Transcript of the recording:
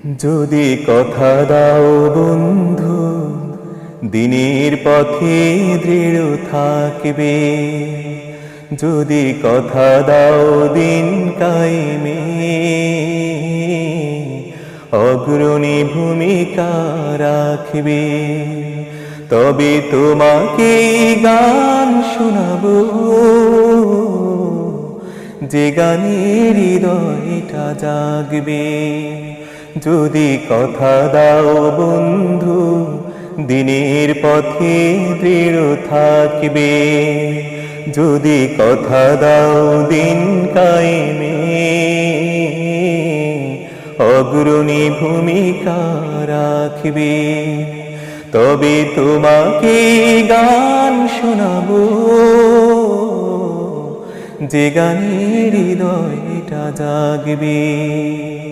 যদি কথা দাও বন্ধু, দিনের পথে দৃঢ় থাকবে। যদি কথা দাও দিন কায়েমে, অগ্রণী ভূমিকা রাখবে। তবে তোমাকে গান শোনাবো, যে গানের হৃদয়টা জাগবে। যদি কথা দাও বন্ধু, দিনের পথে দৃঢ় থাকবে। যদি কথা দাও দিন কায়েমে, অগ্রণী ভূমিকা রাখবে। তবে তোমাকে গান শোনাবো, যে গানের হৃদয়টা জাগবে।